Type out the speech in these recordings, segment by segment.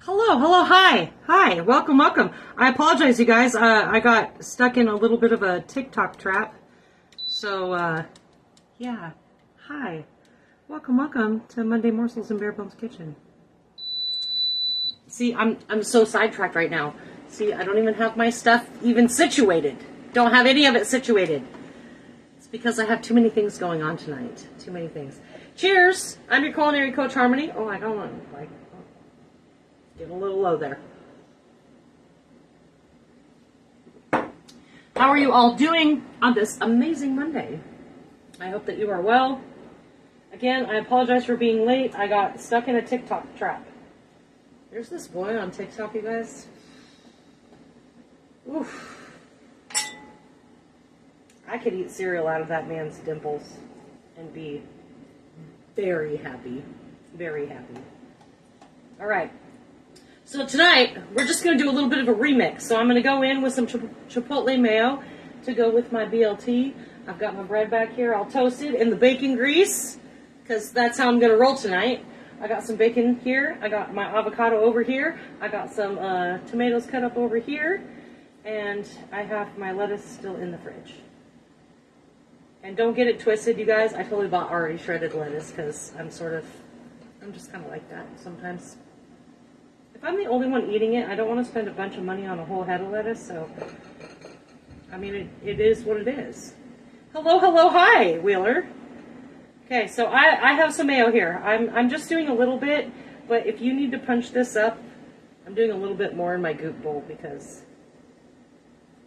Hello, hi, welcome. I apologize, you guys. I got stuck in a little bit of a TikTok trap. So, yeah, hi, welcome to Monday Morsels in Bare Bones Kitchen. See, I'm so sidetracked right now. See, I don't even have my stuff even situated. Don't have any of it situated. It's because I have too many things going on tonight. Too many things. Cheers! I'm your culinary coach, Harmony. Oh, I don't want to, getting a little low there. How are you all doing on this amazing Monday? I hope that you are well. Again, I apologize for being late. I got stuck in a TikTok trap. There's this boy on TikTok, you guys. Oof. I could eat cereal out of that man's dimples and be very happy. Very happy. All right. So tonight, we're just going to do a little bit of a remix. So I'm going to go in with some Chipotle mayo to go with my BLT. I've got my bread back here all toasted in the bacon grease, because that's how I'm going to roll tonight. I got some bacon here. I got my avocado over here. I got some tomatoes cut up over here. And I have my lettuce still in the fridge. And don't get it twisted, you guys. I totally bought already shredded lettuce, because I'm just kind of like that sometimes. If I'm the only one eating it, I don't want to spend a bunch of money on a whole head of lettuce, so, I mean, it is what it is. Hello, hi, Wheeler. Okay, so I have some mayo here. I'm just doing a little bit, but if you need to punch this up, I'm doing a little bit more in my goop bowl because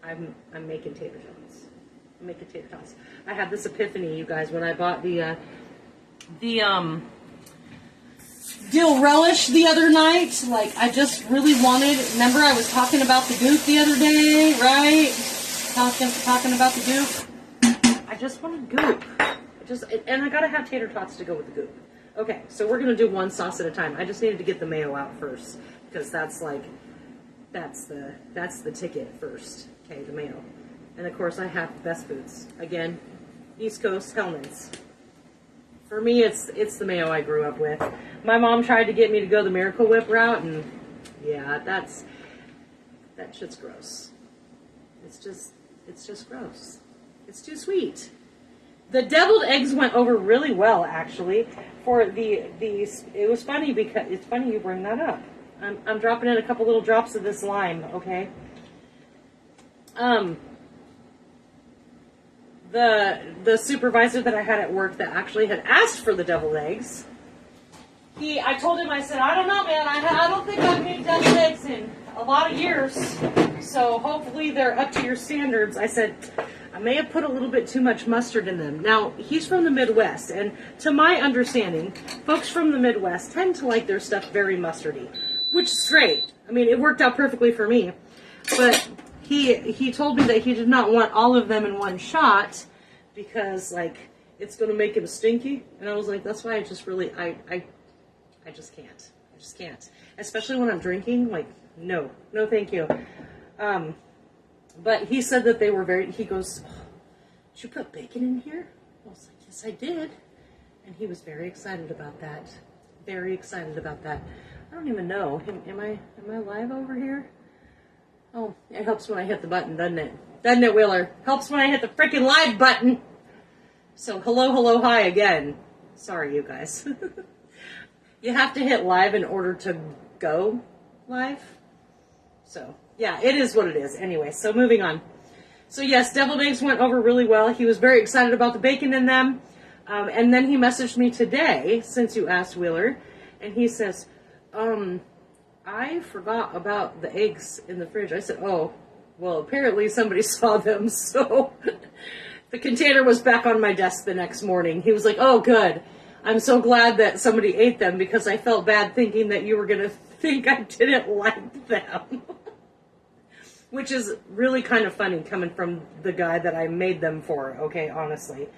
I'm making tater tots. I'm making tater tots. I had this epiphany, you guys, when I bought the dill relish the other night. Like, I just really wanted, remember I was talking about the goop the other day, right? Talking about the goop. I just wanted goop. And I gotta have tater tots to go with the goop. Okay, so we're gonna do one sauce at a time. I just needed to get the mayo out first, because that's the ticket first. Okay, the mayo. And of course I have Best Foods. Again, East Coast Hellman's. For me, it's the mayo I grew up with. My mom tried to get me to go the Miracle Whip route, and yeah, that shit's gross. It's just gross. It's too sweet. The deviled eggs went over really well, actually. It was funny because it's funny you bring that up. I'm dropping in a couple little drops of this lime, okay? The supervisor that I had at work that actually had asked for the deviled eggs, I told him, I said, I don't know, man, I don't think I've made deviled eggs in a lot of years, so hopefully they're up to your standards. I said, I may have put a little bit too much mustard in them. Now, he's from the Midwest, and to my understanding, folks from the Midwest tend to like their stuff very mustardy, which is great. I mean, it worked out perfectly for me, but he told me that he did not want all of them in one shot because, like, it's going to make him stinky. And I was like, that's why I just really, I just can't. I just can't. Especially when I'm drinking, like, no, thank you. But he said that they were he goes, oh, did you put bacon in here? I was like, yes, I did. And he was very excited about that. Very excited about that. I don't even know. Am I live over here? Oh, it helps when I hit the button, doesn't it? Doesn't it, Wheeler? Helps when I hit the freaking live button. So, hello, hi again. Sorry, you guys. You have to hit live in order to go live. So, yeah, it is what it is. Anyway, so moving on. So, yes, deviled eggs went over really well. He was very excited about the bacon in them. And then he messaged me today, since you asked, Wheeler, and he says, I forgot about the eggs in the fridge. I said, oh, well, apparently somebody saw them, so the container was back on my desk the next morning. He was like, oh, good. I'm so glad that somebody ate them because I felt bad thinking that you were going to think I didn't like them. Which is really kind of funny coming from the guy that I made them for, okay, honestly.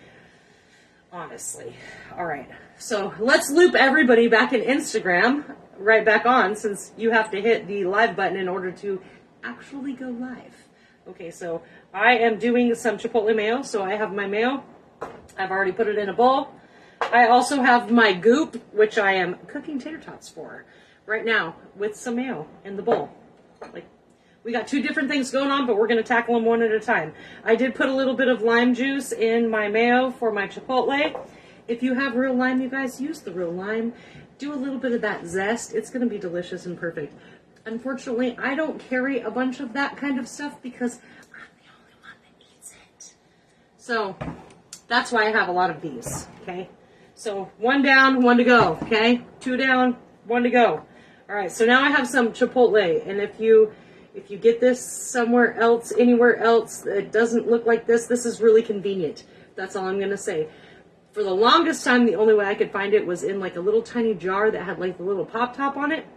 Honestly. All right. So let's loop everybody back in Instagram right back on, since you have to hit the live button in order to actually go live. Okay, so I am doing some Chipotle mayo. So I have my mayo. I've already put it in a bowl. I also have my goop, which I am cooking tater tots for right now with some mayo in the bowl. Like, we got two different things going on, but we're going to tackle them one at a time. I did put a little bit of lime juice in my mayo for my Chipotle. If you have real lime, you guys, use the real lime. Do a little bit of that zest. It's going to be delicious and perfect. Unfortunately, I don't carry a bunch of that kind of stuff because I'm the only one that eats it. So that's why I have a lot of these, okay? So 1 down, 1 to go, okay? 2 down, 1 to go. All right, so now I have some Chipotle, and if you get this somewhere else, anywhere else, it doesn't look like this, this is really convenient. That's all I'm going to say. For the longest time, the only way I could find it was in like a little tiny jar that had like the little pop top on it.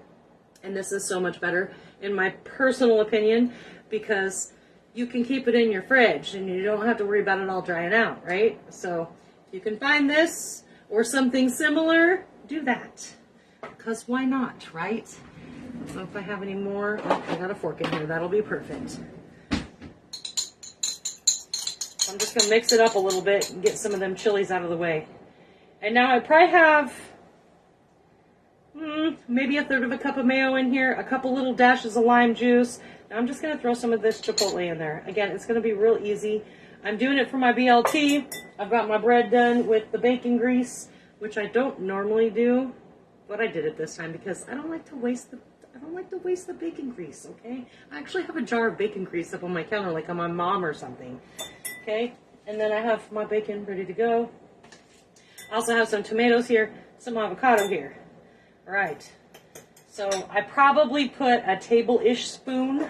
And this is so much better, in my personal opinion, because you can keep it in your fridge and you don't have to worry about it all drying out, right? So if you can find this or something similar, do that. Because why not, right? I don't know if I have any more. Oh, I got a fork in here. That'll be perfect. I'm just going to mix it up a little bit and get some of them chilies out of the way. And now I probably have maybe 1/3 cup of mayo in here, a couple little dashes of lime juice. Now I'm just going to throw some of this Chipotle in there. Again, it's going to be real easy. I'm doing it for my BLT. I've got my bread done with the bacon grease, which I don't normally do, but I did it this time because I don't like to waste the bacon grease, okay? I actually have a jar of bacon grease up on my counter like I'm my mom or something. Okay, and then I have my bacon ready to go. I also have some tomatoes here, some avocado here. All right, so I probably put a table-ish spoon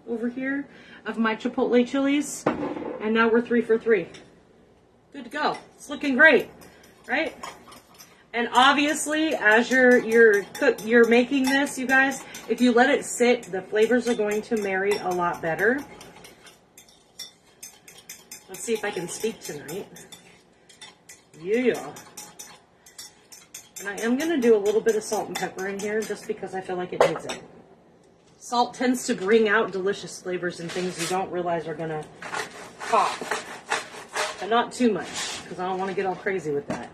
over here of my Chipotle chilies, and now we're 3 for 3. Good to go. It's looking great, right? And obviously, as you're making this, you guys, if you let it sit, the flavors are going to marry a lot better. Let's see if I can speak tonight. Yeah. And I am going to do a little bit of salt and pepper in here just because I feel like it needs it. Salt tends to bring out delicious flavors and things you don't realize are going to pop. But not too much because I don't want to get all crazy with that.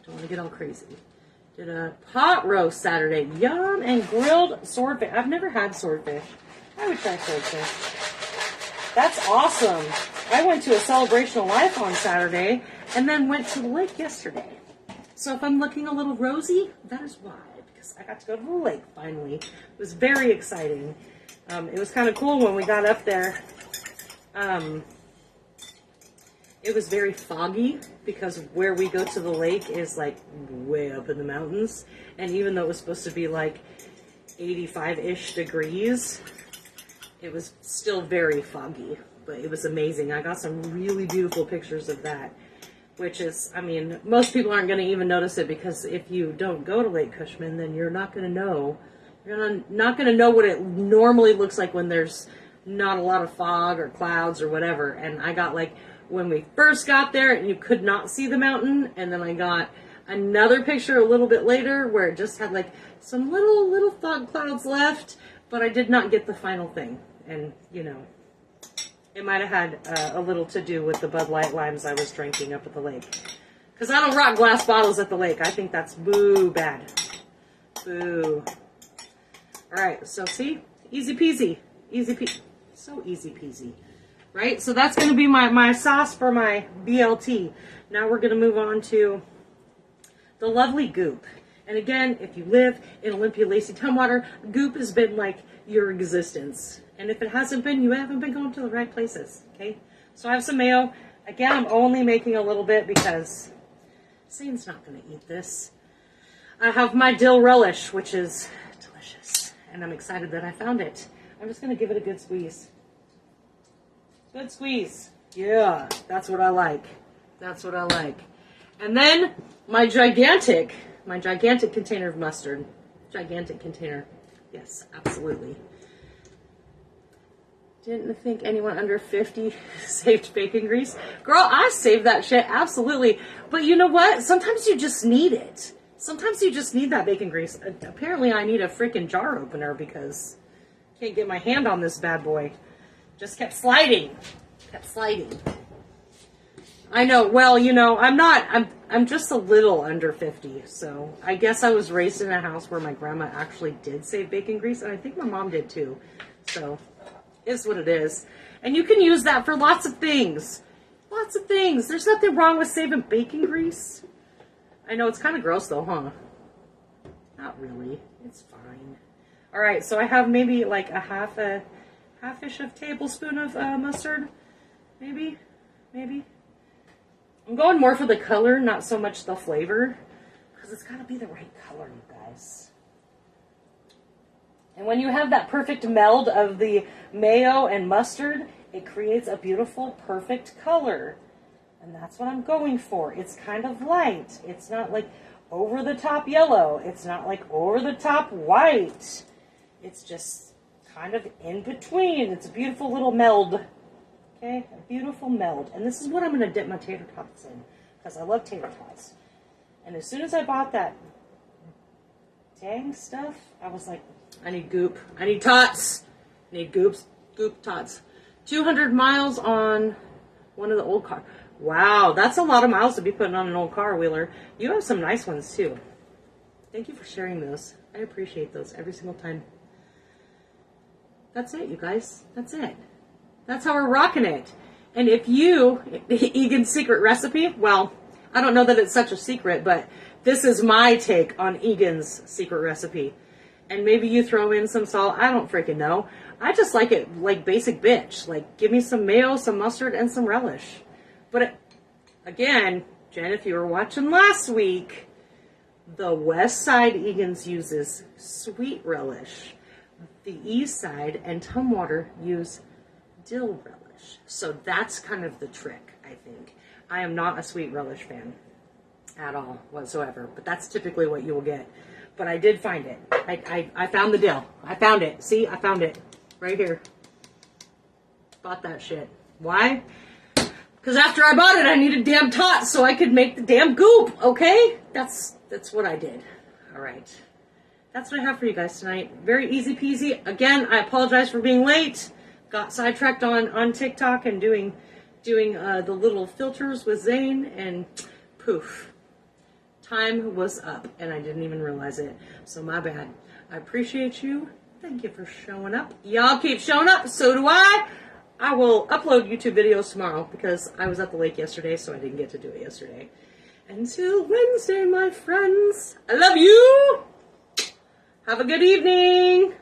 Don't want to get all crazy. Did a pot roast Saturday. Yum, and grilled swordfish. I've never had swordfish. I would try swordfish. That's awesome. I went to a celebration of life on Saturday and then went to the lake yesterday. So if I'm looking a little rosy, that is why, because I got to go to the lake finally. It was very exciting. It was kind of cool when we got up there. It was very foggy because where we go to the lake is like way up in the mountains. And even though it was supposed to be like 85-ish degrees, it was still very foggy. But it was amazing. I got some really beautiful pictures of that, which is, I mean, most people aren't going to even notice it because if you don't go to Lake Cushman, then you're not going to know. You're not going to know what it normally looks like when there's not a lot of fog or clouds or whatever. And I got like, when we first got there and you could not see the mountain, and then I got another picture a little bit later where it just had like some little fog clouds left, but I did not get the final thing. And, you know, it might have had a little to do with the Bud Light limes I was drinking up at the lake. Because I don't rock glass bottles at the lake. I think that's boo bad. Boo. Alright, so see? Easy peasy. Easy peasy. So easy peasy. Right? So that's going to be my sauce for my BLT. Now we're going to move on to the lovely goop. And again, if you live in Olympia, Lacey, Tumwater, goop has been like your existence. And if it hasn't been, you haven't been going to the right places, okay? So I have some mayo. Again, I'm only making a little bit because Zane's not going to eat this. I have my dill relish, which is delicious. And I'm excited that I found it. I'm just going to give it a good squeeze. Good squeeze. Yeah, that's what I like. That's what I like. And then my gigantic container of mustard. Gigantic container. Yes, absolutely. Didn't think anyone under 50 saved bacon grease. Girl, I saved that shit, absolutely. But you know what? Sometimes you just need it. Sometimes you just need that bacon grease. Apparently I need a freaking jar opener because I can't get my hand on this bad boy. Just kept sliding. Kept sliding. I know. Well, you know, I'm just a little under 50. So I guess I was raised in a house where my grandma actually did save bacon grease. And I think my mom did too. So it's what it is. And you can use that for lots of things. Lots of things. There's nothing wrong with saving bacon grease. I know it's kind of gross though, huh? Not really. It's fine. All right. So I have maybe like a half-ish of tablespoon of mustard. Maybe. I'm going more for the color, not so much the flavor, because it's got to be the right color, you guys. And when you have that perfect meld of the mayo and mustard, it creates a beautiful, perfect color. And that's what I'm going for. It's kind of light. It's not like over the top yellow. It's not like over the top white. It's just kind of in between. It's a beautiful little meld. Okay, a beautiful meld. And this is what I'm going to dip my tater tots in, because I love tater tots. And as soon as I bought that dang stuff, I was like, I need goop. I need tots. I need goop tots. 200 miles on one of the old cars. Wow, that's a lot of miles to be putting on an old car, Wheeler. You have some nice ones, too. Thank you for sharing those. I appreciate those every single time. That's it, you guys. That's it. That's how we're rocking it. And if you, Egan's secret recipe, well, I don't know that it's such a secret, but this is my take on Egan's secret recipe. And maybe you throw in some salt. I don't freaking know. I just like it like basic bitch. Like, give me some mayo, some mustard, and some relish. But again, Jen, if you were watching last week, the west side Egan's uses sweet relish. The east side and Tumwater use dill relish. So that's kind of the trick, I think. I am not a sweet relish fan at all whatsoever, but that's typically what you will get. But I did find it. I found the dill. I found it. See, I found it right here. Bought that shit. Why? Because after I bought it, I needed damn tots so I could make the damn goop, okay? That's what I did. All right. That's what I have for you guys tonight. Very easy peasy. Again, I apologize for being late. Got sidetracked on TikTok and doing the little filters with Zane, and poof, time was up, and I didn't even realize it. So my bad. I appreciate you. Thank you for showing up. Y'all keep showing up. So do I. I will upload YouTube videos tomorrow because I was at the lake yesterday, so I didn't get to do it yesterday. Until Wednesday, my friends. I love you. Have a good evening.